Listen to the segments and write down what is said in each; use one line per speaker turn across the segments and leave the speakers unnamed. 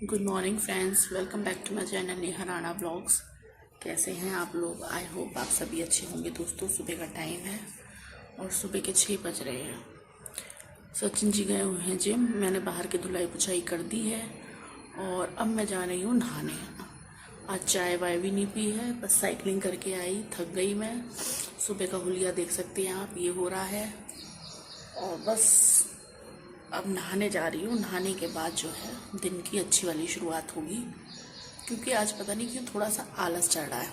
Good morning friends, welcome back to my channel Neha Rana blogs. कैसे हैं आप लोग? आई होप आप सभी अच्छे होंगे। दोस्तों, सुबह का टाइम है और सुबह के 6 बज रहे हैं। सचिन जी गए हुए हैं जिम। मैंने बाहर की धुलाई पुछाई कर दी है और अब मैं जा रही हूँ नहाने। आज चाय वाय भी नहीं पी है, बस साइकिलिंग करके आई, थक गई मैं। सुबह का हुलिया देख सकते हैं आप, ये हो रहा है। और बस अब नहाने जा रही हूँ। नहाने के बाद जो है दिन की अच्छी वाली शुरुआत होगी, क्योंकि आज पता नहीं क्यों थोड़ा सा आलस चढ़ रहा है।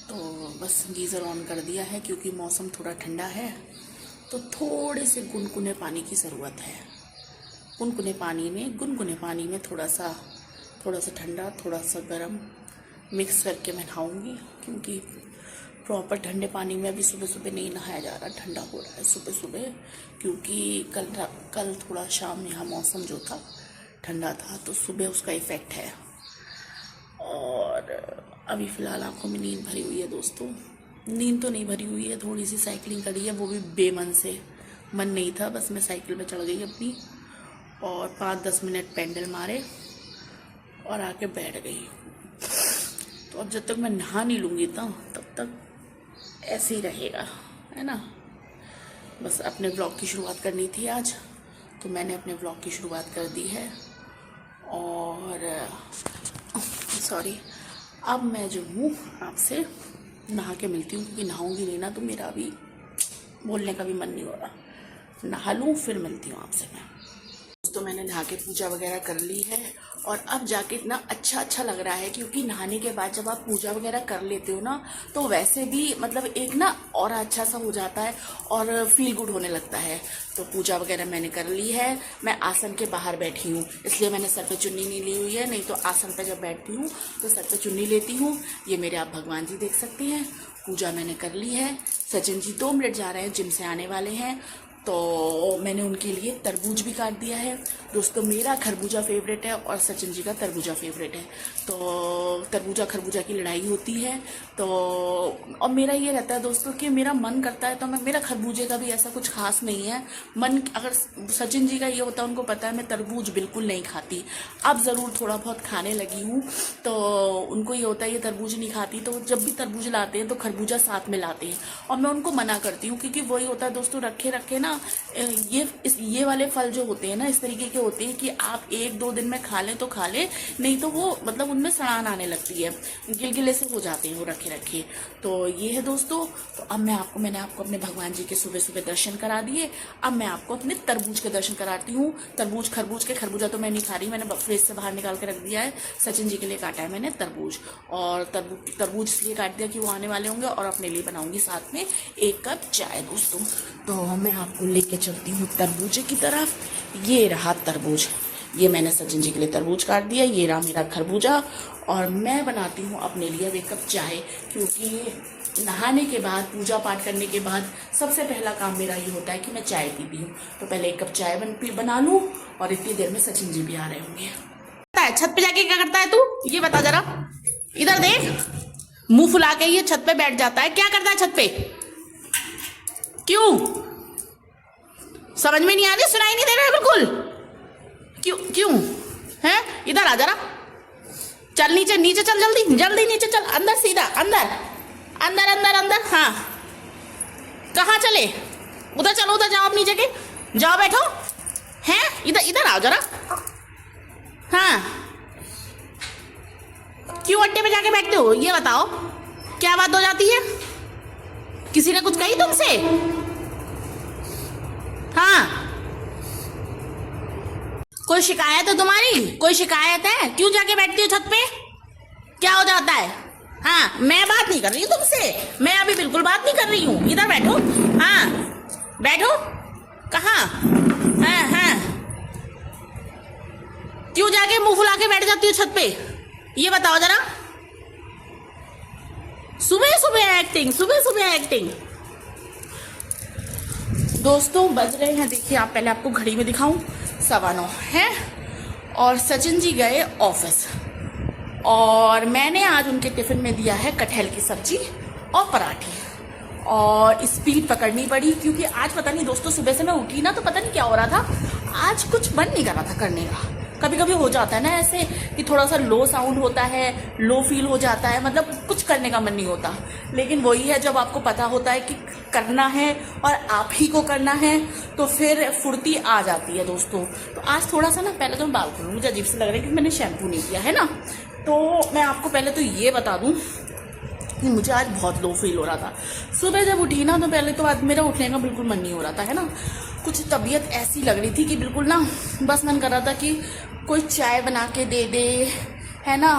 तो बस गीज़र ऑन कर दिया है, क्योंकि मौसम थोड़ा ठंडा है तो थोड़े से गुनगुने पानी की ज़रूरत है। गुनगुने पानी में थोड़ा सा ठंडा, थोड़ा सा गर्म मिक्स करके मैं नहाऊंगी, क्योंकि प्रॉपर ठंडे पानी में अभी सुबह सुबह नहीं नहाया जा रहा। ठंडा हो रहा है सुबह सुबह, क्योंकि कल थोड़ा शाम यहाँ मौसम जो था ठंडा था, तो सुबह उसका इफ़ेक्ट है। और अभी फ़िलहाल आंखों में नींद भरी हुई है दोस्तों। नींद तो नहीं भरी हुई है, थोड़ी सी साइकिलिंग करी है, वो भी बेमन से। मन नहीं था, बस मैं साइकिल पे चढ़ गई अपनी और 5-10 मिनट पेडल मारे और आके बैठ गई। तो अब जब तक मैं नहा नहीं लूँगी तब तक ऐसे ही रहेगा, है ना। बस अपने ब्लॉग की शुरुआत करनी थी आज, तो मैंने अपने ब्लॉग की शुरुआत कर दी है। और सॉरी, अब मैं जो हूँ आपसे नहा के मिलती हूँ, क्योंकि नहाऊंगी नहीं ना तो मेरा अभी बोलने का भी मन नहीं हो रहा। नहा लूँ फिर मिलती हूँ आपसे मैं। तो मैंने नहा के पूजा वगैरह कर ली है और अब जाके इतना अच्छा लग रहा है, क्योंकि नहाने के बाद जब आप पूजा वगैरह कर लेते हो ना, तो वैसे भी मतलब एक ना और अच्छा सा हो जाता है और फील गुड होने लगता है। तो पूजा वगैरह मैंने कर ली है। मैं आसन के बाहर बैठी हूँ, इसलिए मैंने सर पे चुन्नी नहीं ली हुई है। नहीं तो आसन पे जब बैठती हूँ तो सर पे चुन्नी लेती हूँ। ये मेरे आप भगवान जी देख सकते हैं। पूजा मैंने कर ली है। सचिन जी 2 मिनट जा रहे हैं, जिम से आने वाले हैं, तो मैंने उनके लिए तरबूज भी काट दिया है। दोस्तों, मेरा खरबूजा फेवरेट है और सचिन जी का तरबूजा फेवरेट है। तो तरबूजा खरबूजा की लड़ाई होती है। तो और मेरा ये रहता है दोस्तों कि मेरा मन करता है तो मेरा खरबूजे का भी ऐसा कुछ खास नहीं है मन। अगर सचिन जी का ये होता है, उनको पता है मैं तरबूज बिल्कुल नहीं खाती। अब ज़रूर थोड़ा बहुत खाने लगी हूँ, तो उनको ये होता है ये तरबूज नहीं खाती, तो जब भी तरबूज लाते हैं तो खरबूजा साथ में लाते हैं और मैं उनको मना करती हूँ, क्योंकि वही होता है दोस्तों, रखे ना ये वाले फल जो होते हैं ना, इस तरीके के होते हैं कि आप 1-2 दिन में खा लें तो खा लें, नहीं तो वो मतलब उनमें सड़ान आने लगती है, गिलगिले से हो जाते हैं वो रखे। तो ये है दोस्तों। तो अब मैंने आपको अपने भगवान जी के सुबह सुबह दर्शन करा दिए। अब मैं आपको अपने तरबूज के दर्शन कराती हूँ। खरबूजा तो मैं नहीं खा रही, मैंने फ्रिज से बाहर निकाल के रख दिया है। सचिन जी के लिए काटा है मैंने तरबूज, और तरबूज इसलिए काट दिया कि वो आने वाले होंगे, और अपने लिए बनाऊंगी साथ में 1 कप चाय दोस्तों। तो मैं आपको लेके चलती हूँ तरबूज की तरफ। ये रहा तरबूज, ये मैंने सचिन जी के लिए तरबूज काट दिया। ये रहा मेरा खरबूजा, और मैं बनाती हूँ अपने लिए 1 कप चाय, क्योंकि नहाने के बाद, पूजा पाठ करने के बाद सबसे पहला काम मेरा ये होता है कि मैं चाय पीती हूँ। तो पहले 1 कप चाय बना लूँ, और इतनी देर में सचिन जी भी आ रहे होंगे। छत पे जाके क्या करता है तू, ये बता जरा। इधर देख, मुंह फुला के ये छत पे बैठ जाता है। क्या करता है छत पे? क्यों समझ में नहीं आ रही? सुनाई नहीं दे रहा है बिल्कुल? क्यों है? इधर आ जरा, चल नीचे चल, जल्दी नीचे चल, अंदर सीधा, अंदर। हाँ, कहाँ चले? उधर चलो, उधर जाओ, आप नीचे के जाओ, बैठो। हैं, इधर आओ जरा। हाँ, क्यों अट्टे पे जाके बैठते हो, ये बताओ। क्या बात हो जाती है? किसी ने कुछ कही तुमसे? हाँ, कोई शिकायत है तुम्हारी? कोई शिकायत है? क्यों जाके बैठती हो छत पे? क्या हो जाता है? हाँ, मैं बात नहीं कर रही हूँ तुमसे, मैं अभी बिल्कुल बात नहीं कर रही हूँ। इधर बैठो। हाँ, बैठो। कहाँ? हाँ, क्यों जाके मुंह फुला के बैठ जाती हो छत पे, ये बताओ जरा। सुबह सुबह एक्टिंग। दोस्तों, बज रहे हैं, देखिए आप, पहले आपको घड़ी में दिखाऊं, 9:15 है। और सचिन जी गए ऑफिस, और मैंने आज उनके टिफिन में दिया है कटहल की सब्जी और पराठे। और स्पीड पकड़नी पड़ी, क्योंकि आज पता नहीं दोस्तों, सुबह से मैं उठी ना तो पता नहीं क्या हो रहा था, आज कुछ मन नहीं कर रहा था करने का। कभी कभी हो जाता है ना ऐसे कि थोड़ा सा लो साउंड होता है, लो फील हो जाता है, मतलब कुछ करने का मन नहीं होता। लेकिन वही है, जब आपको पता होता है कि करना है और आप ही को करना है तो फिर फुर्ती आ जाती है दोस्तों। तो आज थोड़ा सा ना, पहले तो मैं बाल खोलूँ, मुझे अजीब से लग रहा है कि मैंने शैम्पू नहीं किया है ना। तो मैं आपको पहले तो ये बता दूँ कि मुझे आज बहुत लो फील हो रहा था। सुबह जब उठी ना तो पहले तो आज मेरा उठने का बिल्कुल मन नहीं हो रहा था, है ना। कुछ तबीयत ऐसी लग रही थी कि बिल्कुल ना, बस मन कर रहा था कि कोई चाय बना के दे दे, है ना,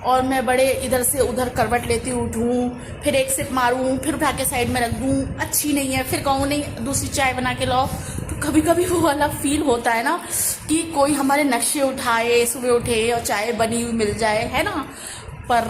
और मैं बड़े इधर से उधर करवट लेती उठूँ, फिर एक सिप मारूँ, फिर उठा के साइड में रख दूँ, अच्छी नहीं है, फिर कहूँ नहीं दूसरी चाय बना के लाओ। तो कभी कभी वो वाला फील होता है ना कि कोई हमारे नक्शे उठाए, सुबह उठे और चाय बनी हुई मिल जाए, है ना। पर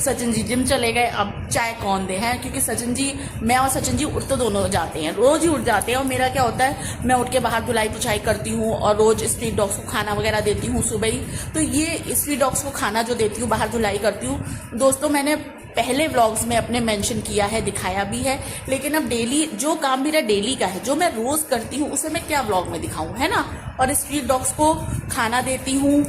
सचिन जी जिम चले गए, अब चाय कौन दे, हैं, क्योंकि सचिन जी, मैं और सचिन जी उठ तो दोनों जाते हैं, रोज ही उठ जाते हैं। और मेरा क्या होता है, मैं उठ के बाहर धुलाई पुछाई करती हूँ और रोज स्ट्रीट डॉग्स को खाना वगैरह देती हूँ सुबह ही। तो ये स्ट्रीट डॉग्स को खाना जो देती हूँ, बाहर धुलाई करती हूँ दोस्तों, मैंने पहले व्लॉग्स में अपने मेंशन किया है, दिखाया भी है। लेकिन अब डेली जो काम मेरा डेली का है, जो मैं रोज करती हूँ, उसे मैं क्या व्लॉग में दिखाऊं, है ना। और स्ट्रीट डॉग्स को खाना देती हूँ,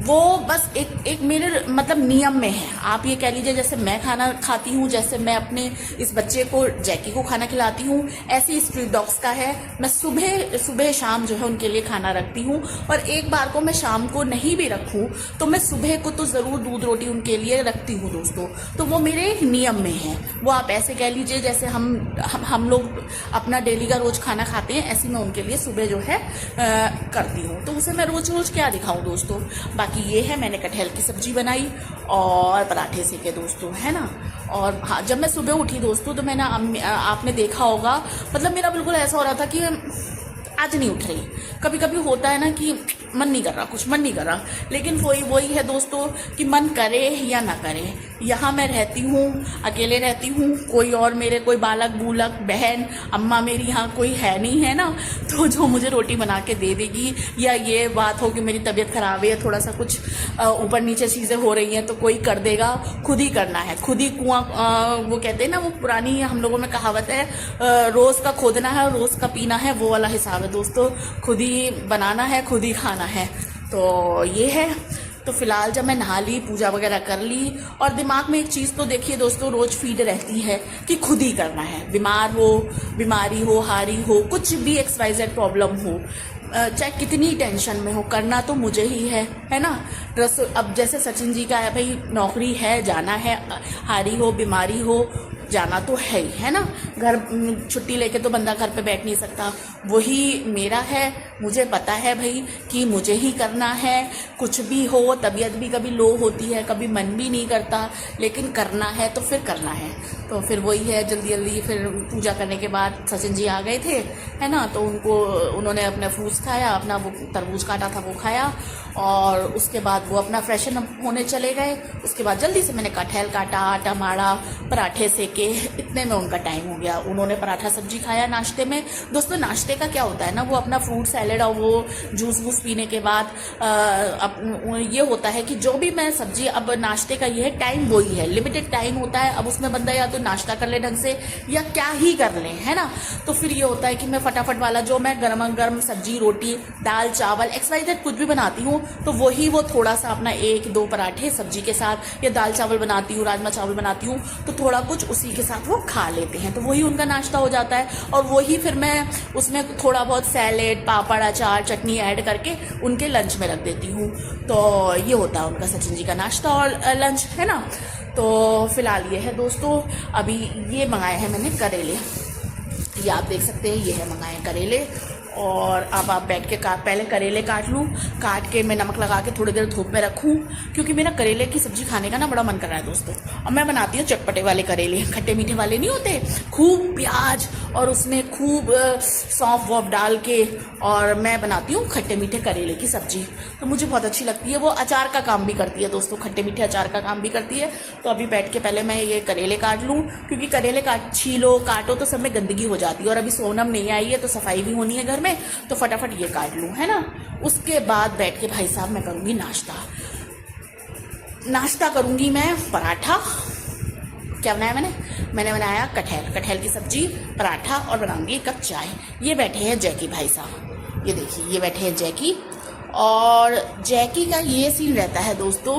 वो बस एक मेरे मतलब नियम में है। आप ये कह लीजिए जैसे मैं खाना खाती हूँ, जैसे मैं अपने इस बच्चे को, जैकी को खाना खिलाती हूँ, ऐसे ही स्ट्रीट डॉग्स का है। मैं सुबह शाम जो है उनके लिए खाना रखती हूँ। और एक बार को मैं शाम को नहीं भी रखूँ तो मैं सुबह को तो ज़रूर दूध रोटी उनके लिए रखती हूँ दोस्तों। तो वो मेरे नियम में है। वो आप ऐसे कह लीजिए जैसे हम लोग अपना डेली का रोज खाना खाते हैं, ऐसे मैं उनके लिए सुबह जो है करती हूँ। तो उसे मैं रोज रोज क्या दिखाऊँ दोस्तों। बाकी ये है, मैंने कटहल की सब्जी बनाई और पराठे सेके दोस्तों, है ना। और हाँ, जब मैं सुबह उठी दोस्तों तो मैंने, आपने देखा होगा, मतलब मेरा बिल्कुल ऐसा हो रहा था कि आज नहीं उठ रही। कभी कभी होता है ना कि मन नहीं कर रहा, कुछ मन नहीं कर रहा। लेकिन वही है दोस्तों कि मन करे या ना करे, यहाँ मैं रहती हूँ, अकेले रहती हूँ, कोई और मेरे कोई बालक बूलक बहन अम्मा मेरी यहाँ कोई है नहीं, है ना। तो जो मुझे रोटी बना के दे देगी, या ये बात हो कि मेरी तबीयत खराब है, थोड़ा सा कुछ ऊपर नीचे चीज़ें हो रही हैं, तो कोई कर देगा। खुद ही करना है, खुद ही कुआं, वो कहते हैं ना, वो पुरानी हम लोगों में कहावत है, रोज़ का खोदना है और रोज़ का पीना है, वो वाला हिसाब है दोस्तों। खुद ही बनाना है, खुद ही खाना है। तो ये है। तो फिलहाल जब मैं नहा ली, पूजा वगैरह कर ली, और दिमाग में एक चीज़ तो देखिए दोस्तों रोज फीड रहती है कि खुद ही करना है। बीमार हो, बीमारी हो, हारी हो, कुछ भी XYZ प्रॉब्लम हो, चाहे कितनी टेंशन में हो, करना तो मुझे ही है ना। अब जैसे सचिन जी का है, भाई नौकरी है, जाना है, हारी हो, बीमारी हो, जाना तो है ही, है ना। घर छुट्टी लेके तो बंदा घर पे बैठ नहीं सकता। वही मेरा है, मुझे पता है भाई कि मुझे ही करना है। कुछ भी हो, तबीयत भी कभी लो होती है, कभी मन भी नहीं करता, लेकिन करना है तो फिर करना है। तो फिर वही है, जल्दी जल्दी फिर पूजा करने के बाद सचिन जी आ गए थे, है ना। तो उन्होंने अपना फ्रूट्स खाया, अपना वो तरबूज काटा था वो खाया, और उसके बाद वो अपना फ्रेशन अप होने चले गए। उसके बाद जल्दी से मैंने कटहल काटा, आटा मारा, पराठे सेके, इतने में उनका टाइम हो गया। उन्होंने पराठा सब्जी खाया नाश्ते में। दोस्तों नाश्ते का क्या होता है ना, वो अपना फ्रूट सैलेड और वो जूस वूस पीने के बाद ये होता है कि जो भी मैं सब्जी, अब नाश्ते का ये है टाइम, वही है, लिमिटेड टाइम होता है। अब उसमें बंदा या तो नाश्ता कर ले ढंग से, या क्या ही कर ले, है ना। तो फिर ये होता है कि मैं फटाफट वाला, जो मैं गर्मा गर्म सब्जी, रोटी, दाल, चावल, XYZ कुछ भी बनाती हूँ, तो वही वो थोड़ा सा अपना 1-2 पराठे सब्जी के साथ, या दाल चावल बनाती हूँ, राजमा चावल बनाती हूँ, तो थोड़ा कुछ उसी के साथ वो खा लेते हैं। तो वही उनका नाश्ता हो जाता है। और वही फिर मैं उसमें थोड़ा बहुत सैलेड, पापड़, अचार, चटनी ऐड करके उनके लंच में रख देती हूँ। तो ये होता है उनका, सचिन जी का नाश्ता और लंच, है ना। तो फिलहाल ये है दोस्तों। अभी ये मंगाए हैं मैंने करेले, ये आप देख सकते हैं, ये है मंगाए करेले। और अब आप बैठ के पहले करेले काट लूँ, काट के मैं नमक लगा के थोड़ी देर धूप में रखूँ, क्योंकि मेरा करेले की सब्जी खाने का ना बड़ा मन कर रहा है दोस्तों। और मैं बनाती हूँ चटपटे वाले करेले, खट्टे मीठे वाले नहीं होते, खूब प्याज और उसमें खूब सौंफ वॉफ डाल के, और मैं बनाती हूँ खट्टे मीठे करेले की सब्जी। तो मुझे बहुत अच्छी लगती है, वो अचार का काम भी करती है दोस्तों, खट्टे मीठे अचार का काम भी करती है। तो अभी बैठ के पहले मैं ये करेले काट लूँ, क्योंकि करेले छीलो काटो तो सब में गंदगी हो जाती है, और अभी सोनम नहीं आई है तो सफाई भी होनी है घर में, तो फटाफट ये काट लूँ, है ना। उसके बाद बैठ के भाई साहब मैं करूँगी नाश्ता करूँगी मैं पराठा। क्या बनाया मैंने बनाया कटहल की सब्जी, पराठा, और बनाऊंगी एक कप चाय। ये बैठे हैं जैकी भाई साहब, ये देखिए, ये बैठे हैं जैकी, और जैकी का ये सीन रहता है दोस्तों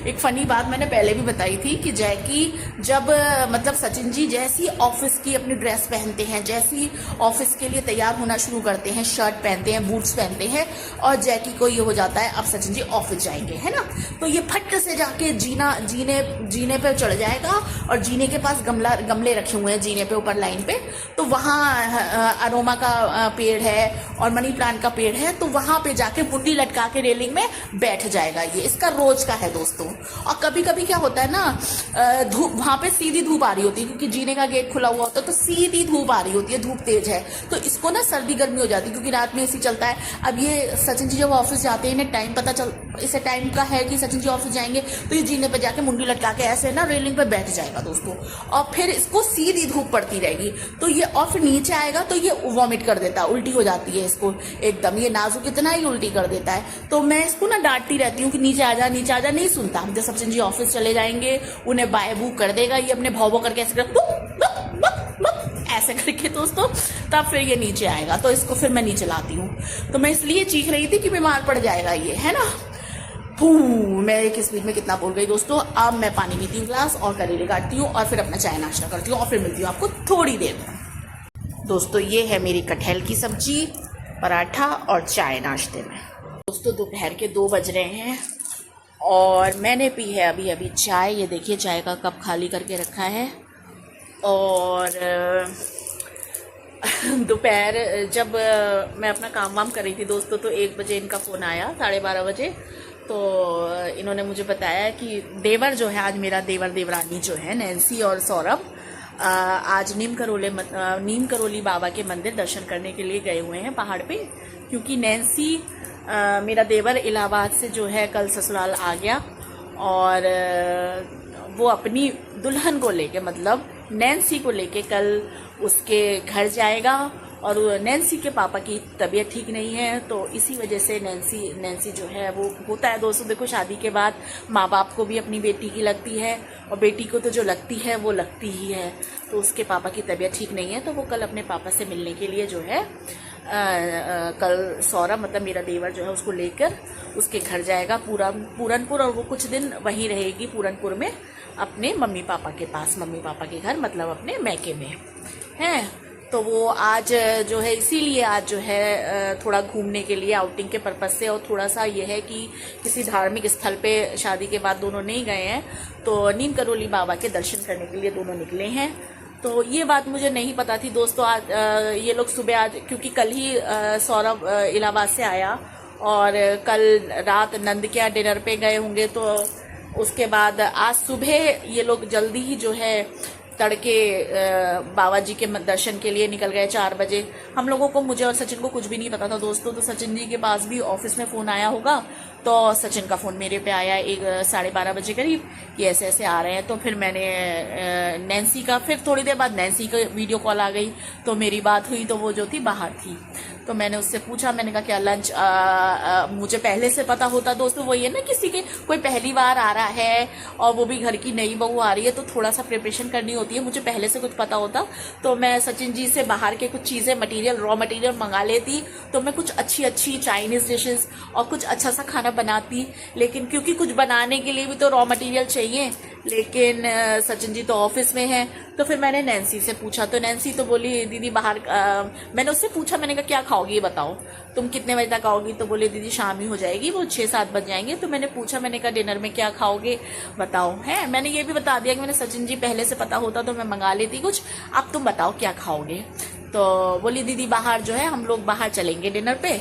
एक फनी बात मैंने पहले भी बताई थी कि जैकी जब मतलब सचिन जी जैसी ऑफिस की अपनी ड्रेस पहनते हैं, जैसी ऑफिस के लिए तैयार होना शुरू करते हैं, शर्ट पहनते हैं, बूट्स पहनते हैं, और जैकी को ये हो जाता है अब सचिन जी ऑफिस जाएंगे, है ना, तो ये फट से जाके जीने पे चढ़ जाएगा, और जीने के पास गमले रखे हुए हैं जीने पे ऊपर लाइन पे, तो वहाँ अरोमा का पेड़ है और मनी प्लांट का पेड़ है, तो वहां पे जाके मुंडी लटका के रेलिंग में बैठ जाएगा। ये इसका रोज का है दोस्तों। और कभी कभी क्या होता है ना, धूप वहां पे सीधी धूप आ रही होती है क्योंकि जीने का गेट खुला हुआ होता है, तो सीधी धूप आ रही होती है, धूप तेज है, तो इसको ना सर्दी गर्मी हो जाती है क्योंकि रात में एसी चलता है। अब ये सचिन जी जब ऑफिस जाते हैं, इन्हें टाइम पता चल इसे टाइम का है कि सचिन जी ऑफिस जाएंगे, तो ये जीने पे जाके मुंडी लटका के ऐसे ना रेलिंग पे बैठ जाएगा दोस्तों, और फिर इसको सीधी धूप पड़ती रहेगी, तो ये और फिर नीचे आएगा तो ये वॉमिट कर देता है, उल्टी हो जाती है इसको एकदम, ये नाजुक इतना ही उल्टी कर देता है। तो मैं इसको ना डांटती रहती हूँ कि नीचे आ जा, नहीं सुनता। जब सचिन जी ऑफिस चले जाएंगे, उन्हें बाय बू कर देगा, ये अपने भाव करके ऐसे करके दोस्तों, तब फिर ये नीचे आएगा, तो इसको फिर मैं नीचे लाती हूँ। तो मैं इसलिए चीख रही थी कि बीमार पड़ जाएगा ये, है ना। मैं एक स्पीड में कितना बोल गई दोस्तों। अब मैं पानी पीती हूँ ग्लास, और करेले काटती हूँ, और फिर अपना चाय नाश्ता करती हूँ, और फिर मिलती हूँ आपको थोड़ी देर में। दोस्तों ये है मेरी कटहल की सब्जी, पराठा और चाय नाश्ते में। दोस्तों दोपहर के 2 बज रहे हैं और मैंने पी है अभी अभी चाय। ये देखिए चाय का कप खाली करके रखा है। और दोपहर जब मैं अपना काम वाम कर रही थी दोस्तों, तो 1 बजे इनका फ़ोन आया, 12:30 बजे। तो इन्होंने मुझे बताया कि देवर जो है, आज मेरा देवर देवरानी जो है नैन्सी और सौरभ, आज नीम करोली बाबा के मंदिर दर्शन करने के लिए गए हुए हैं पहाड़ पे, क्योंकि नैन्सी मेरा देवर इलाहाबाद से जो है कल ससुराल आ गया, और वो अपनी दुल्हन को लेके, मतलब नैन्सी को लेके कल उसके घर जाएगा, और नैन्सी के पापा की तबीयत ठीक नहीं है, तो इसी वजह से नैन्सी जो है, वो होता है दोस्तों, देखो शादी के बाद माँ बाप को भी अपनी बेटी की लगती है, और बेटी को तो जो लगती है वो लगती ही है। तो उसके पापा की तबीयत ठीक नहीं है, तो वो कल अपने पापा से मिलने के लिए जो है कल सौरभ मतलब मेरा देवर जो है उसको लेकर उसके घर जाएगा पूरनपुर, और वो कुछ दिन वहीं रहेगी पूरनपुर में अपने मम्मी पापा के पास, मम्मी पापा के घर मतलब अपने मैके में हैं। तो वो आज जो है, इसीलिए आज जो है थोड़ा घूमने के लिए आउटिंग के पर्पज से, और थोड़ा सा ये है कि किसी धार्मिक स्थल पे शादी के बाद दोनों नहीं गए हैं, तो नीम करोली बाबा के दर्शन करने के लिए दोनों निकले हैं। तो ये बात मुझे नहीं पता थी दोस्तों। आज ये लोग सुबह, आज क्योंकि कल ही सौरभ इलाहाबाद से आया, और कल रात नंद के यहाँ डिनर पे गए होंगे, तो उसके बाद आज सुबह ये लोग जल्दी ही जो है तड़के बाबा जी के दर्शन के लिए निकल गए 4 बजे। हम लोगों को, मुझे और सचिन को कुछ भी नहीं पता था दोस्तों। तो सचिन जी के पास भी ऑफिस में फ़ोन आया होगा, तो सचिन का फ़ोन मेरे पे आया 12:30 बजे करीब कि ऐसे ऐसे आ रहे हैं। तो फिर मैंने नैन्सी का, फिर थोड़ी देर बाद नैन्सी का वीडियो कॉल आ गई, तो मेरी बात हुई, तो वो जो थी बाहर थी। तो मैंने उससे पूछा, मैंने कहा क्या लंच, मुझे पहले से पता होता दोस्तों, वही है ना, किसी के कोई पहली बार आ रहा है और वो भी घर की नई बहू आ रही है, तो थोड़ा सा प्रिपरेशन करनी होती है। मुझे पहले से कुछ पता होता तो मैं सचिन जी से बाहर के कुछ चीज़ें, रॉ मटेरियल मंगा लेती, तो मैं कुछ अच्छी चाइनीज़ डिशेस और कुछ अच्छा सा खाना बनाती। लेकिन क्योंकि कुछ बनाने के लिए भी तो रॉ मटेरियल चाहिए, लेकिन सचिन जी तो ऑफिस में है। तो फिर मैंने नैन्सी से पूछा, तो नैन्सी तो बोली दीदी बाहर, मैंने उससे पूछा, मैंने कहा क्या खाओगी ये बताओ, तुम कितने बजे तक आओगी? तो बोले दीदी शाम ही हो जाएगी, वो 6-7 बज जाएंगे। तो मैंने पूछा, मैंने कहा डिनर में क्या खाओगे बताओ, है। मैंने ये भी बता दिया कि मैंने सचिन जी पहले से पता होता तो मैं मंगा लेती कुछ, अब तुम बताओ क्या खाओगे। तो बोली दीदी बाहर जो है, हम लोग बाहर चलेंगे डिनर पे।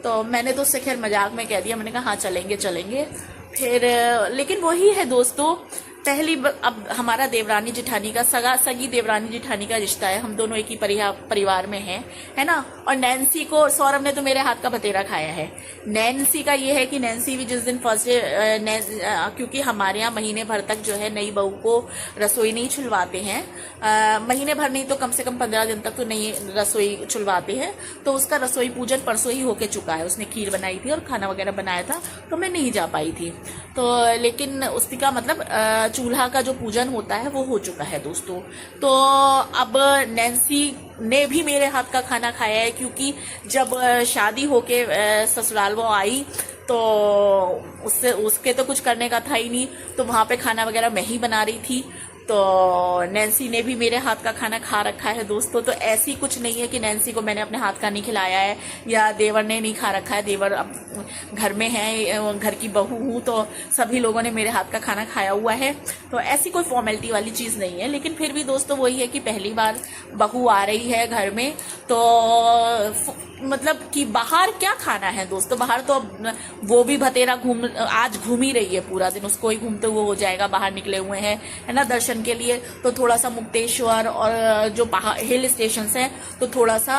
तो मैंने तो उससे खैर मजाक में कह दिया, मैंने कहा हाँ चलेंगे। फिर लेकिन वही है दोस्तों, अब हमारा देवरानी जिठानी का सगी देवरानी जिठानी का रिश्ता है, हम दोनों एक ही परिवार में हैं, है ना। और नैन्सी को, सौरभ ने तो मेरे हाथ का भतेरा खाया है। नैन्सी का ये है कि नैन्सी भी जिस दिन फर्स्ट डे, क्योंकि हमारे यहाँ महीने भर तक जो है नई बहू को रसोई नहीं छुलवाते हैं, महीने भर नहीं तो कम से कम 15 दिन तक तो नहीं रसोई छुलवाते हैं। तो उसका रसोई पूजन परसों ही होके चुका है, उसने खीर बनाई थी और खाना वगैरह बनाया था, तो मैं नहीं जा पाई थी। तो लेकिन उसका मतलब चूल्हा का जो पूजन होता है वो हो चुका है दोस्तों। तो अब नैन्सी
ने भी मेरे हाथ का खाना खाया है, क्योंकि जब शादी होके ससुराल वो आई तो उससे उसके तो कुछ करने का था ही नहीं, तो वहाँ पे खाना वगैरह मैं ही बना रही थी। तो नैन्सी ने भी मेरे हाथ का खाना खा रखा है दोस्तों। तो ऐसी कुछ नहीं है कि नैन्सी को मैंने अपने हाथ का नहीं खिलाया है या देवर ने नहीं खा रखा है। देवर अब घर में है, घर की बहू हूँ, तो सभी लोगों ने मेरे हाथ का खाना खाया हुआ है। तो ऐसी कोई फॉर्मेलिटी वाली चीज़ नहीं है। लेकिन फिर भी दोस्तों वही है कि पहली बार बहू आ रही है घर में, तो मतलब कि बाहर क्या खाना है दोस्तों। बाहर तो वो भी भतेरा आज घूम ही रही है पूरा दिन, उसको ही घूमते हुए हो जाएगा। बाहर निकले हुए हैं है ना दर्शन के लिए, तो थोड़ा सा मुक्तेश्वर और जो पहाड़ हिल स्टेशन हैं तो थोड़ा सा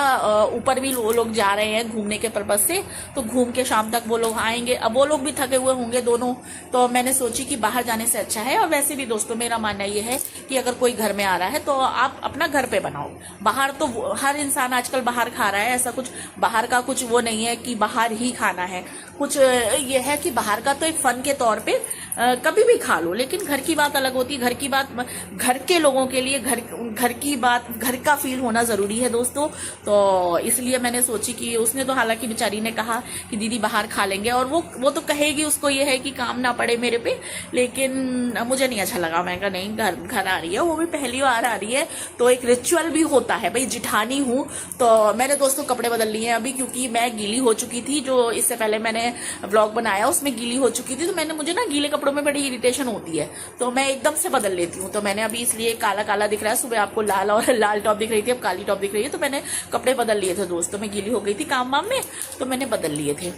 ऊपर भी वो लोग जा रहे हैं घूमने के पर्पज से। तो घूम के शाम तक वो लोग आएंगे। अब वो लोग भी थके हुए होंगे दोनों, तो मैंने सोची कि बाहर जाने से अच्छा है। और वैसे भी दोस्तों मेरा मानना ये है कि अगर कोई घर में आ रहा है तो आप अपना घर पे बनाओ। बाहर तो हर इंसान आजकल बाहर खा रहा है, ऐसा कुछ बाहर का कुछ वो नहीं है कि बाहर ही खाना है। कुछ ये है कि बाहर का तो एक फन के तौर पे कभी भी खा लो, लेकिन घर की बात अलग होती है। घर की बात घर के लोगों के लिए, घर की बात, घर का फील होना जरूरी है दोस्तों। तो इसलिए मैंने सोची कि उसने तो हालांकि बेचारी ने कहा कि दीदी बाहर खा लेंगे, और वो तो कहेगी, उसको ये है कि काम ना पड़े मेरे पे। लेकिन मुझे नहीं अच्छा लगा। मैं कहा नहीं, घर आ रही है, वो भी पहली बार आ रही है, तो एक रिचुअल भी होता है भाई, जिठानी हूँ। तो मैंने दोस्तों कपड़े बदल लिए हैं अभी, क्योंकि मैं गीली हो चुकी थी। जो इससे पहले मैंने व्लॉग बनाया उसमें गीली हो चुकी थी, तो मुझे ना गीले कपड़ों में बड़ी इरिटेशन होती है, तो मैं एकदम से बदल लेती हूँ। तो मैंने अभी इसलिए काला काला दिख रहा है, सुबह आपको लाल और लाल टॉप दिख रही थी, अब काली टॉप दिख रही है। तो मैंने कपड़े बदल लिए थे दोस्तों, मैं गीली हो गई थी काम वाम में, तो मैंने बदल लिए थे।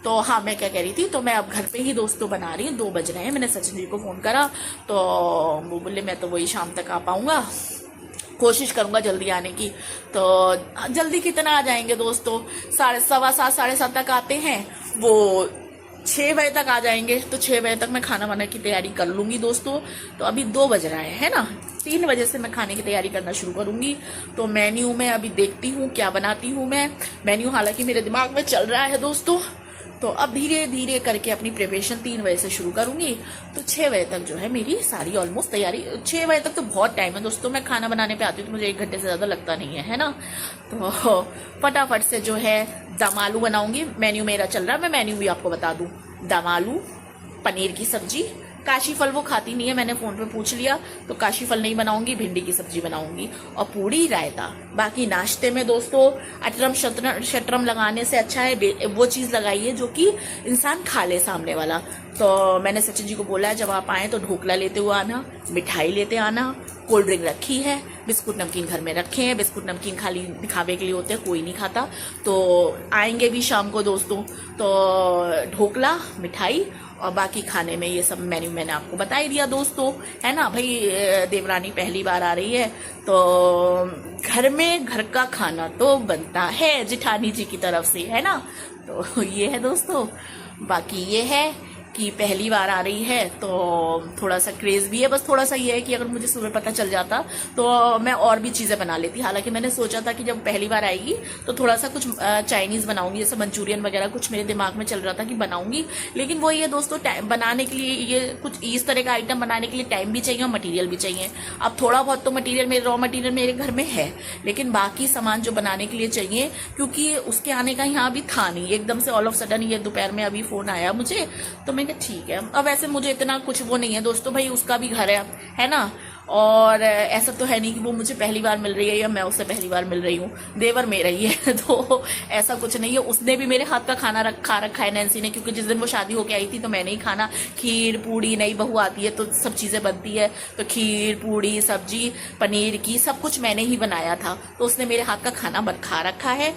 तो हाँ, मैं क्या कह रही थी, तो मैं अब घर पे ही दोस्तों बना रही हूँ। 2 बज रहे हैं। मैंने सचिन जी को फोन करा, तो वो बोले मैं तो वही शाम तक आ पाऊंगा, कोशिश करूंगा जल्दी आने की। तो जल्दी कितना आ जाएंगे दोस्तों, 7:15 7:30 तक आते हैं, वो 6 बजे तक आ जाएंगे। तो 6 बजे तक मैं खाना वाना की तैयारी कर लूंगी दोस्तों। तो अभी 2 बज रहा है ना, 3 बजे से मैं खाने की तैयारी करना शुरू करूंगी। तो मेन्यू में अभी देखती हूँ क्या बनाती हूँ मैं। मेन्यू हालांकि मेरे दिमाग में चल रहा है दोस्तों, तो अब धीरे धीरे करके अपनी प्रिपरेशन 3 बजे से शुरू करूंगी। तो 6 बजे तक जो है मेरी सारी ऑलमोस्ट तैयारी। 6 बजे तक तो बहुत टाइम है दोस्तों। मैं खाना बनाने पे आती हूँ तो मुझे 1 घंटे से ज्यादा लगता नहीं है ना। तो फटाफट से जो है दम आलू बनाऊंगी। मेन्यू मेरा चल रहा है, मैं मेन्यू भी आपको बता दूं। दम आलू, पनीर की सब्जी, काशी फल वो खाती नहीं है, मैंने फोन पे पूछ लिया, तो काशी फल नहीं बनाऊंगी, भिंडी की सब्जी बनाऊंगी और पूड़ी रायता। बाकी नाश्ते में दोस्तों अटरम शटरम लगाने से अच्छा है वो चीज लगाइए जो कि इंसान खा ले सामने वाला। तो मैंने सचिन जी को बोला है जब आप आए तो ढोकला लेते हुए आना, मिठाई लेते आना, कोल्ड ड्रिंक रखी है, बिस्कुट नमकीन घर में रखे हैं। बिस्कुट नमकीन खाली दिखावे के लिए होते हैं, कोई नहीं खाता। तो आएंगे भी शाम को दोस्तों, तो ढोकला, मिठाई और बाकी खाने में ये सब मेन्यू मैंने आपको बता ही दिया दोस्तों, है ना भाई। देवरानी पहली बार आ रही है तो घर में घर का खाना तो बनता है जिठानी जी की तरफ से, है ना। तो ये है दोस्तों। बाकी ये है कि पहली बार आ रही है तो थोड़ा सा क्रेज भी है। बस थोड़ा सा ये है कि अगर मुझे सुबह पता चल जाता तो मैं और भी चीजें बना लेती। हालांकि मैंने सोचा था कि जब पहली बार आएगी तो थोड़ा सा कुछ चाइनीज बनाऊंगी, जैसे मंचूरियन वगैरह कुछ मेरे दिमाग में चल रहा था कि बनाऊंगी। लेकिन वो ये दोस्तों टाइम बनाने के लिए, ये कुछ इस तरह का आइटम बनाने के लिए टाइम भी चाहिए और मटीरियल भी चाहिए। अब थोड़ा बहुत तो मटीरियल मेरे रॉ मटीरियल मेरे घर में है, लेकिन बाकी सामान जो बनाने के लिए चाहिए, क्योंकि उसके आने का यहाँ अभी था नहीं, एकदम से ऑल ऑफ सडन ये दोपहर में अभी फोन आया मुझे, तो मैं ठीक है। अब वैसे मुझे इतना कुछ वो नहीं है दोस्तों, भाई उसका भी घर है ना। और ऐसा तो है नहीं कि वो मुझे पहली बार मिल रही है या मैं उससे पहली बार मिल रही हूँ, देवर मेरा ही है। तो ऐसा कुछ नहीं है। उसने भी मेरे हाथ का खाना खा रखा है नैन्सी ने, क्योंकि जिस दिन वो शादी होके आई थी तो मैंने ही खाना, खीर पूड़ी, नई बहू आती है तो सब चीजें बनती है, तो खीर पूड़ी सब्जी पनीर की सब कुछ मैंने ही बनाया था, तो उसने मेरे हाथ का खाना खा रखा है।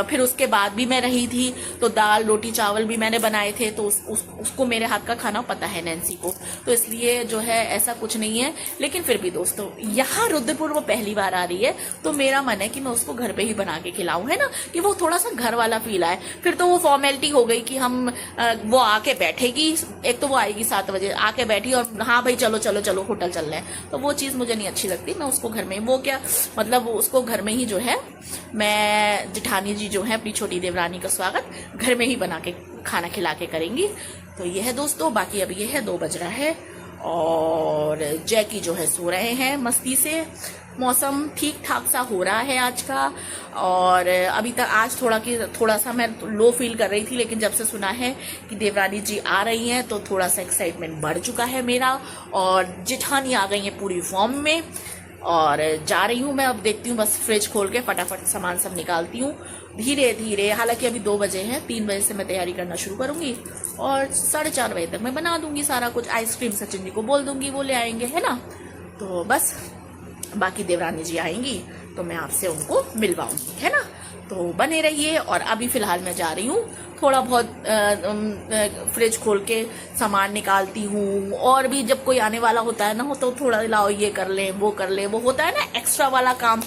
फिर उसके बाद भी मैं रही थी तो दाल रोटी चावल भी मैंने बनाए थे, तो उसको मेरे हाथ का खाना पता है नैन्सी को। तो इसलिए जो है ऐसा कुछ नहीं है। लेकिन फिर भी दोस्तों यहाँ रुद्रपुर वो पहली बार आ रही है तो मेरा मन है कि मैं उसको घर पे ही बना के खिलाऊं, है ना, कि वो थोड़ा सा घर वाला फील आए। फिर तो वो फॉर्मेलिटी हो गई कि हम वो आके बैठेगी, एक तो वो आएगी 7 बजे, आके बैठी और हाँ भाई चलो चलो चलो होटल चल रहे हैं, तो वो चीज मुझे नहीं अच्छी लगती। मैं उसको घर में, वो क्या मतलब उसको घर में ही जो है, मैं जिठानी जी जो है अपनी छोटी देवरानी का स्वागत घर में ही बना के खाना खिला के करेंगी। तो ये है दोस्तों। बाकी अब ये है 2 बज रहा है और जैकी जो है सो रहे हैं मस्ती से। मौसम ठीक ठाक सा हो रहा है आज का। और अभी तक आज थोड़ा सा मैं लो फील कर रही थी, लेकिन जब से सुना है कि देवरानी जी आ रही हैं तो थोड़ा सा एक्साइटमेंट बढ़ चुका है मेरा। और जेठानी आ गई है पूरी फॉर्म में और जा रही हूँ मैं। अब देखती हूँ, बस फ्रिज खोल के फटाफट सामान सब निकालती हूँ धीरे धीरे। हालांकि अभी 2 बजे हैं, 3 बजे से मैं तैयारी करना शुरू करूंगी और 4:30 बजे तक मैं बना दूंगी सारा कुछ। आइसक्रीम सचिन जी को बोल दूंगी, वो ले आएंगे, है ना। तो बस बाकी देवरानी जी आएंगी तो मैं आपसे उनको मिलवाऊंगी, है ना। तो बने रहिए। और अभी फिलहाल मैं जा रही हूँ, थोड़ा बहुत फ्रिज खोल के सामान निकालती हूँ। और भी जब कोई आने वाला होता है ना, तो थोड़ा लाओ ये कर ले वो कर ले, वो होता है ना एक्स्ट्रा वाला काम,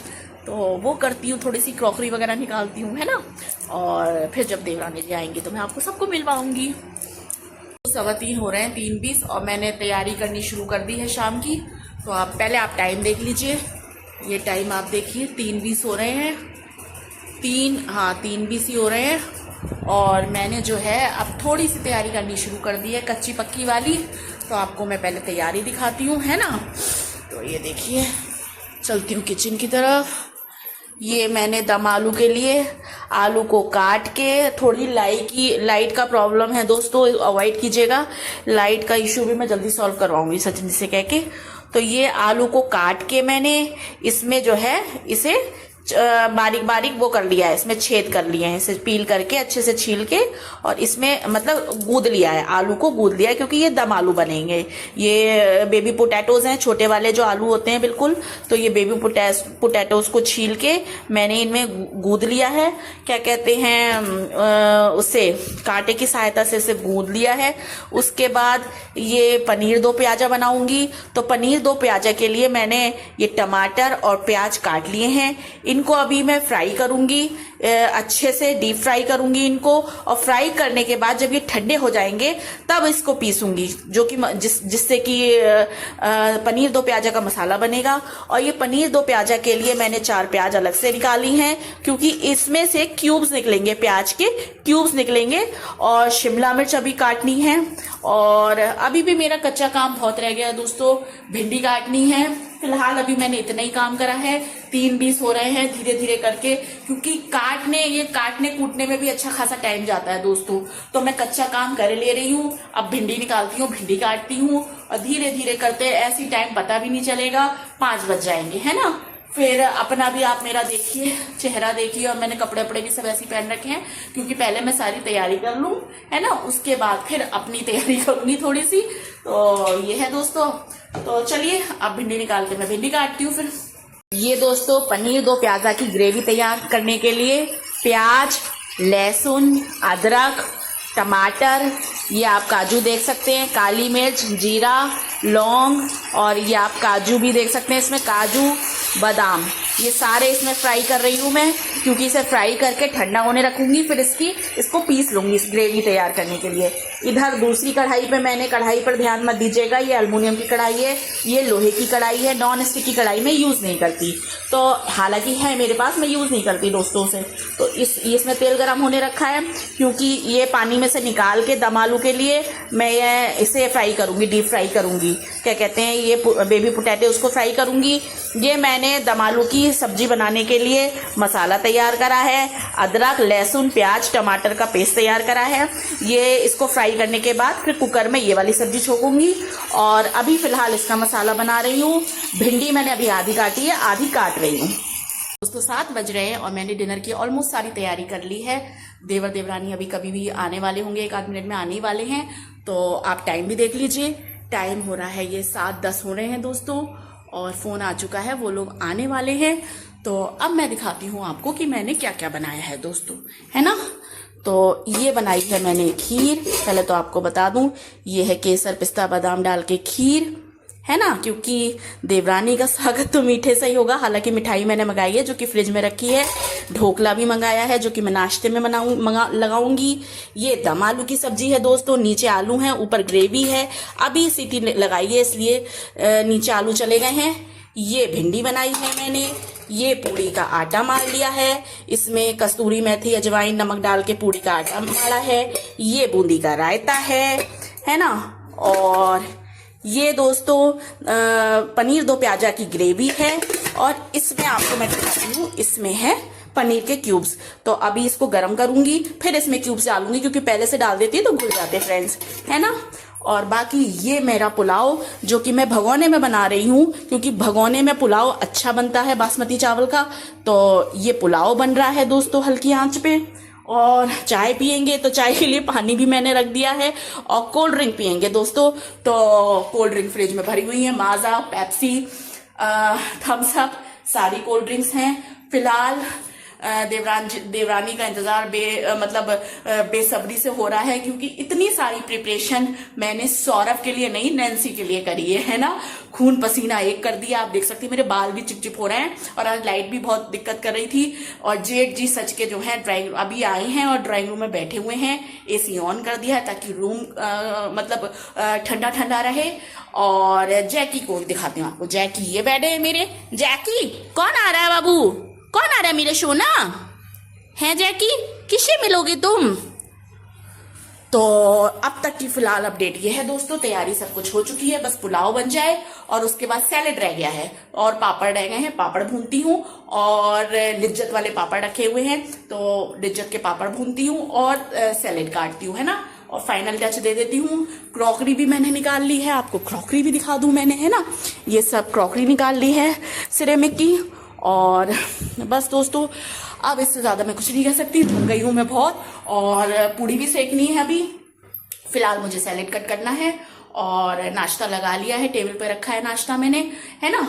तो वो करती हूँ। थोड़ी सी क्रॉकरी वगैरह निकालती हूँ, है ना। और फिर जब देवरानी जी आएंगी तो मैं आपको सबको मिलवाऊंगी। 3:15 हो रहे हैं, 3:20, और मैंने तैयारी करनी शुरू कर दी है शाम की। तो आप टाइम देख लीजिए, ये टाइम आप देखिए, 3:20 हो रहे हैं। 3:20 ही हो रहे हैं। और मैंने जो है अब थोड़ी सी तैयारी करनी शुरू कर दी है, कच्ची पक्की वाली। तो आपको मैं पहले तैयारी दिखाती हूँ, है ना। तो ये देखिए, चलती हूँ किचन की तरफ। ये मैंने दम आलू के लिए आलू को काट के, थोड़ी लाइट का प्रॉब्लम है दोस्तों, अवॉइड कीजिएगा। लाइट का इशू भी मैं जल्दी सॉल्व करवाऊंगी सचिन जी से कह के। तो ये आलू को काट के मैंने इसमें जो है इसे बारीक बारीक वो कर लिया है, इसमें छेद कर लिए हैं, इसे पील करके अच्छे से छील के और इसमें मतलब गूंद लिया है, आलू को गूंद लिया है, क्योंकि ये दम आलू बनेंगे। ये बेबी पोटैटोज हैं, छोटे वाले जो आलू होते हैं बिल्कुल। तो ये बेबी पोटैटोज को छील के मैंने इनमें गूंद लिया है, क्या कहते हैं उससे कांटे की सहायता से इसे गूंद लिया है। उसके बाद ये पनीर दो प्याजा बनाऊंगी। तो पनीर दो प्याजा के लिए मैंने ये टमाटर और प्याज काट लिए हैं। इनको अभी मैं फ्राई करूंगी, अच्छे से डीप फ्राई करूंगी इनको। और फ्राई करने के बाद जब ये ठंडे हो जाएंगे तब इसको पीसूंगी, जो कि जिससे कि पनीर दो प्याजा का मसाला बनेगा। और ये पनीर दो प्याजा के लिए मैंने 4 प्याज अलग से निकाली हैं, क्योंकि इसमें से क्यूब्स निकलेंगे, प्याज के क्यूब्स निकलेंगे। और शिमला मिर्च अभी काटनी है। और अभी भी मेरा कच्चा काम बहुत रह गया है दोस्तों, भिंडी काटनी है। फिलहाल अभी मैंने इतना ही काम करा है, 3:20 हो रहे हैं, धीरे धीरे करके, क्योंकि काटने कूटने में भी अच्छा खासा टाइम जाता है दोस्तों। तो मैं कच्चा काम कर ले रही हूँ। अब भिंडी निकालती हूँ, भिंडी काटती हूँ, और धीरे धीरे करते ऐसी टाइम पता भी नहीं चलेगा, 5 बज जाएंगे, है ना। फिर अपना भी आप मेरा देखिए, चेहरा देखिए। और मैंने कपड़े भी सब ऐसे पहन रखे हैं, क्योंकि पहले मैं सारी तैयारी कर लूं, है ना, उसके बाद फिर अपनी तैयारी करूंगी थोड़ी सी। तो ये है दोस्तों। तो चलिए अब भिंडी निकाल के मैं भिंडी काटती हूँ। फिर ये दोस्तों पनीर दो प्याजा की ग्रेवी तैयार करने के लिए प्याज, लहसुन, अदरक, टमाटर, ये आप काजू देख सकते हैं, काली मिर्च, जीरा, लौंग, और ये आप काजू भी देख सकते हैं, इसमें काजू, बादाम, ये सारे इसमें फ्राई कर रही हूँ मैं, क्योंकि इसे फ्राई करके ठंडा होने रखूंगी। फिर इसको पीस लूंगी इस ग्रेवी तैयार करने के लिए। इधर दूसरी कढ़ाई पे मैंने, कढ़ाई पर ध्यान मत दीजिएगा, ये एल्युमिनियम की कढ़ाई है, ये लोहे की कढ़ाई है, नॉन स्टिक की कढ़ाई में यूज नहीं करती। तो हालांकि है मेरे पास, मैं यूज नहीं करती दोस्तों से। तो इसमें तेल गर्म होने रखा है, क्योंकि ये पानी में से निकाल के दम आलू के लिए मैं इसे फ्राई करूंगी, डीप फ्राई करूंगी, क्या कहते हैं, ये बेबी पोटैटो उसको फ्राई करूंगी। ये मैंने दम आलू की सब्जी बनाने के लिए मसाला तैयार करा है, अदरक, लहसुन, प्याज, टमाटर का पेस्ट तैयार करा है। ये इसको फ्राई करने के बाद फिर कुकर में ये वाली सब्जी छोकूंगी। और अभी फिलहाल इसका मसाला बना रही हूँ। भिंडी मैंने अभी आधी काटी है, आधी काट रही हूँ दोस्तों। 7 बज रहे हैं और मैंने डिनर की ऑलमोस्ट सारी तैयारी कर ली है। देवर देवरानी अभी कभी भी आने वाले होंगे, 1 आध मिनट में आने वाले हैं। तो आप टाइम भी देख लीजिए, टाइम हो रहा है ये 7:10 हो रहे हैं दोस्तों, और फोन आ चुका है, वो लोग आने वाले हैं। तो अब मैं दिखाती हूँ आपको कि मैंने क्या क्या बनाया है दोस्तों, है ना। तो ये बनाई है मैंने खीर। पहले तो आपको बता दूं, ये है केसर पिस्ता बादाम डाल के खीर, है ना, क्योंकि देवरानी का स्वागत तो मीठे से ही होगा। हालांकि मिठाई मैंने मंगाई है जो कि फ्रिज में रखी है, ढोकला भी मंगाया है जो कि मैं नाश्ते में लगाऊंगी। ये दम आलू की सब्जी है दोस्तों, नीचे आलू हैं, ऊपर ग्रेवी है। अभी सीटी लगाई है इसलिए नीचे आलू चले गए हैं। ये भिंडी बनाई है मैंने, ये पूड़ी का आटा मार लिया है, इसमें कस्तूरी मेथी, अजवाइन, नमक डाल के पूड़ी का आटा मारा है। ये बूंदी का रायता है ना। और ये दोस्तों पनीर दो प्याजा की ग्रेवी है, और इसमें आपको मैं दिखाती हूँ, इसमें है पनीर के क्यूब्स। तो अभी इसको गर्म करूंगी, फिर इसमें क्यूब्स डालूंगी, क्योंकि पहले से डाल देती है तो घुल जाते फ्रेंड्स, है ना। और बाकी ये मेरा पुलाव जो कि मैं भगोने में बना रही हूँ, क्योंकि भगोने में पुलाव अच्छा बनता है बासमती चावल का। तो ये पुलाव बन रहा है दोस्तों हल्की आंच पे। और चाय पियेंगे, तो चाय के लिए पानी भी मैंने रख दिया है, और कोल्ड ड्रिंक पियेंगे दोस्तों। तो कोल्ड ड्रिंक फ्रिज में भरी हुई है, माजा, पेप्सी, थम्स अप, सारी कोल्ड ड्रिंक्स हैं। फिलहाल देवरानी का इंतजार बेसब्री से हो रहा है, क्योंकि इतनी सारी प्रिपरेशन मैंने सौरभ के लिए नहीं, नैन्सी के लिए करी है ना। खून पसीना एक कर दिया, आप देख सकती हैं मेरे बाल भी चिपचिप हो रहे हैं, और आज लाइट भी बहुत दिक्कत कर रही थी। और जेठ जी सच के जो है ड्राइंग अभी आए हैं और ड्राइंग रूम में बैठे हुए हैं, एसी ऑन कर दिया है ताकि रूम ठंडा ठंडा रहे। और जैकी को दिखाती हूँ आपको, जैकी ये बैठे हैं मेरे। जैकी कौन आ रहा है बाबू, कौन आ रहा है मेरे सोना है? जैकी किससे मिलोगे तुम? तो अब तक की फिलहाल अपडेट ये है दोस्तों, तैयारी सब कुछ हो चुकी है, बस पुलाव बन जाए और उसके बाद सैलेड रह गया है, और पापड़ रह गए हैं, पापड़ भूनती हूँ। और लिज्जत वाले पापड़ रखे हुए हैं, तो लिज्जत के पापड़ भूनती हूँ और सैलेड काटती हूँ, है ना। और फाइनल टच दे देती हूँ। क्रॉकरी भी मैंने निकाल ली है, आपको क्रॉकरी भी दिखा दूं मैंने, है ना। ये सब क्रॉकरी निकाल ली है सिरेमिक की। और बस दोस्तों, अब इससे ज्यादा मैं कुछ नहीं कह सकती, थक गई हूं मैं बहुत। और पूड़ी भी सेकनी है अभी। फिलहाल मुझे सैलेड कट करना है, और नाश्ता लगा लिया है, टेबल पे रखा है नाश्ता मैंने, है ना।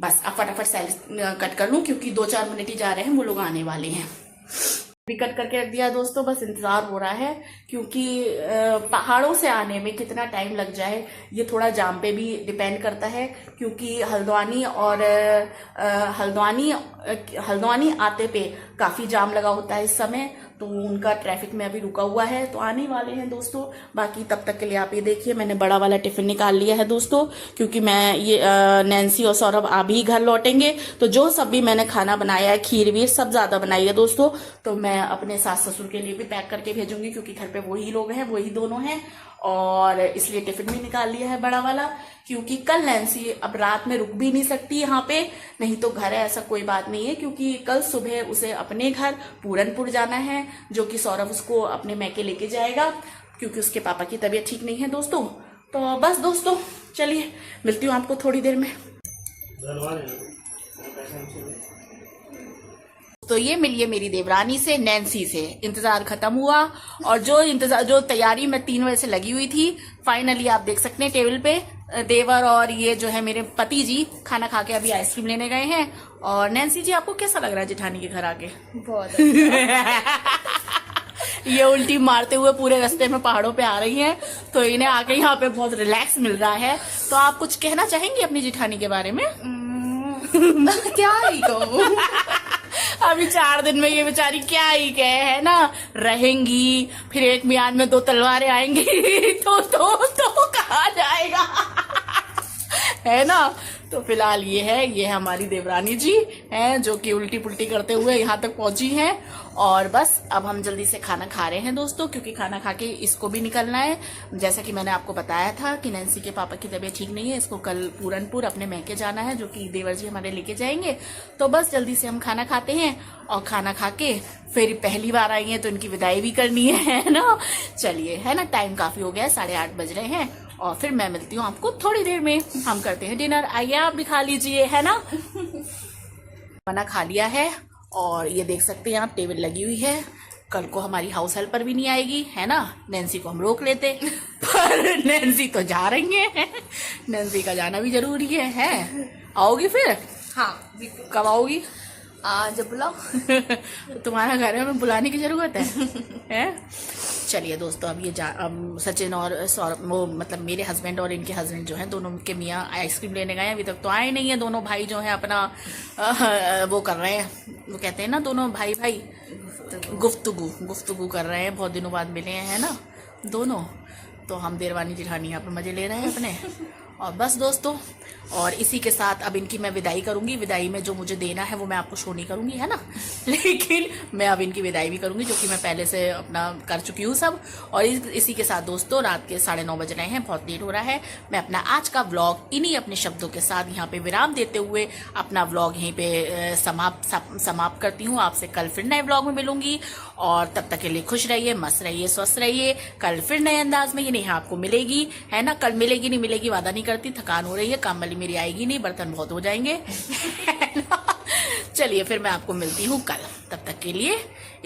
बस अब फटाफट सैलेड कट कर लूं, क्योंकि 2-4 मिनट ही जा रहे हैं, वो लोग आने वाले हैं। भी कट करके रख दिया दोस्तों, बस इंतजार हो रहा है, क्योंकि पहाड़ों से आने में कितना टाइम लग जाए ये थोड़ा जाम पे भी डिपेंड करता है, क्योंकि हल्द्वानी आते पे काफी जाम लगा होता है इस समय, तो उनका ट्रैफिक में अभी रुका हुआ है, तो आने वाले हैं दोस्तों। बाकी तब तक के लिए आप ये देखिए, मैंने बड़ा वाला टिफिन निकाल लिया है दोस्तों, क्योंकि मैं ये नैन्सी और सौरभ अभी घर लौटेंगे, तो जो सब भी मैंने खाना बनाया है, खीर वीर सब ज्यादा बनाई है दोस्तों, तो मैं अपने सास ससुर के लिए भी पैक करके भेजूंगी, क्योंकि घर पे वही लोग हैं, वही दोनों हैं। और इसलिए टिफिन भी निकाल लिया है बड़ा वाला, क्योंकि कल नैन्सी अब रात में रुक भी नहीं सकती यहाँ पे, नहीं तो घर है ऐसा कोई बात नहीं है, क्योंकि कल सुबह उसे अपने घर पूरनपुर जाना है, जो कि सौरभ उसको अपने मैके लेके जाएगा, क्योंकि उसके पापा की तबीयत ठीक नहीं है दोस्तों। तो बस दोस्तों, चलिए मिलती हूँ आपको थोड़ी देर में। तो ये मिलिए मेरी देवरानी से, नैन्सी से। इंतजार खत्म हुआ, और जो तैयारी मैं 3 बजे से लगी हुई थी, फाइनली आप देख सकते हैं टेबल पे देवर और ये जो है मेरे पति जी खाना खा के अभी आइसक्रीम लेने गए हैं। और नैन्सी जी, आपको कैसा लग रहा है जेठानी के घर आके?
बहुत अच्छा।
ये उल्टी मारते हुए पूरे रास्ते में पहाड़ों पे आ रही हैं, तो इन्हें आके यहाँ पे बहुत रिलैक्स मिल रहा है। तो आप कुछ कहना चाहेंगी अपनी जेठानी के बारे में?
क्या ही कहूँ।
अभी 4 दिन में ये बेचारी क्या ही कहे, है ना, रहेंगी, फिर एक म्यान में 2 तलवारें आएंगी, तो कहा जाएगा। है ना। तो फिलहाल ये है हमारी देवरानी जी हैं, जो कि उल्टी पुल्टी करते हुए यहाँ तक पहुंची हैं। और बस अब हम जल्दी से खाना खा रहे हैं दोस्तों, क्योंकि खाना खा के इसको भी निकलना है। जैसा कि मैंने आपको बताया था कि नैन्सी के पापा की तबीयत ठीक नहीं है, इसको कल पूरनपुर अपने मैके जाना है, जो कि देवर जी हमारे लेके जाएंगे। तो बस जल्दी से हम खाना खाते हैं, और खाना खा के फिर पहली बार आई हैं तो इनकी विदाई भी करनी है ना। चलिए, है ना, टाइम काफी हो गया है, 8:30 बज रहे हैं, और फिर मैं मिलती हूँ आपको थोड़ी देर में। हम करते हैं डिनर, आइए आप भी खा लीजिए, है ना। खाना खा लिया है, और ये देख सकते हैं आप टेबल लगी हुई है। कल को हमारी हाउस हेल्पर भी नहीं आएगी, है ना। नैन्सी को हम रोक लेते, पर नैन्सी तो जा रही है, नैन्सी का जाना भी जरूरी है। आओगी फिर?
हाँ।
कब आओगी?
जब बुलाओ।
तुम्हारा घर है, हमें बुलाने की जरूरत है? चलिए दोस्तों, अब सचिन और सौरभ, वो मतलब मेरे हस्बैंड और इनके हस्बैंड जो हैं, दोनों के मियाँ आइसक्रीम लेने गए हैं। अभी तक तो आए नहीं है। दोनों भाई जो हैं अपना वो कर रहे हैं, वो कहते हैं ना, दोनों भाई गुफ्तगू कर रहे हैं, बहुत दिनों बाद मिले हैं, है ना दोनों। तो हम देवरानी जेठानी यहाँ पर मजे ले रहे हैं अपने। और बस दोस्तों, और इसी के साथ अब इनकी मैं विदाई करूंगी। विदाई में जो मुझे देना है वो मैं आपको शो नहीं करूंगी, है ना। लेकिन मैं अब इनकी विदाई भी करूंगी, जो कि मैं पहले से अपना कर चुकी हूँ सब। और इसी के साथ दोस्तों, रात के 9:30 बज रहे हैं, बहुत लेट हो रहा है। मैं अपना आज का व्लॉग इन्हीं अपने शब्दों के साथ यहाँ पे विराम देते हुए अपना व्लॉग यहीं पे समाप्त करती हूँ। आपसे कल फिर नए व्लॉग में मिलूंगी, और तब तक के लिए खुश रहिए, मस्त रहिए, स्वस्थ रहिए। कल फिर नए अंदाज में ये नेहा आपको मिलेगी, है ना। कल मिलेगी नहीं मिलेगी वादा नहीं करती, थकान हो रही है, काम वाली मेरी आएगी नहीं, बर्तन बहुत हो जाएंगे, है ना। चलिए फिर मैं आपको मिलती हूँ कल, तब तक के लिए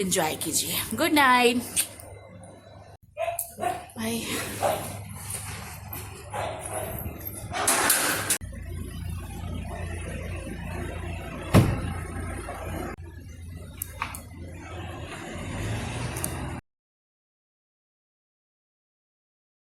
एंजॉय कीजिए। Good night, bye.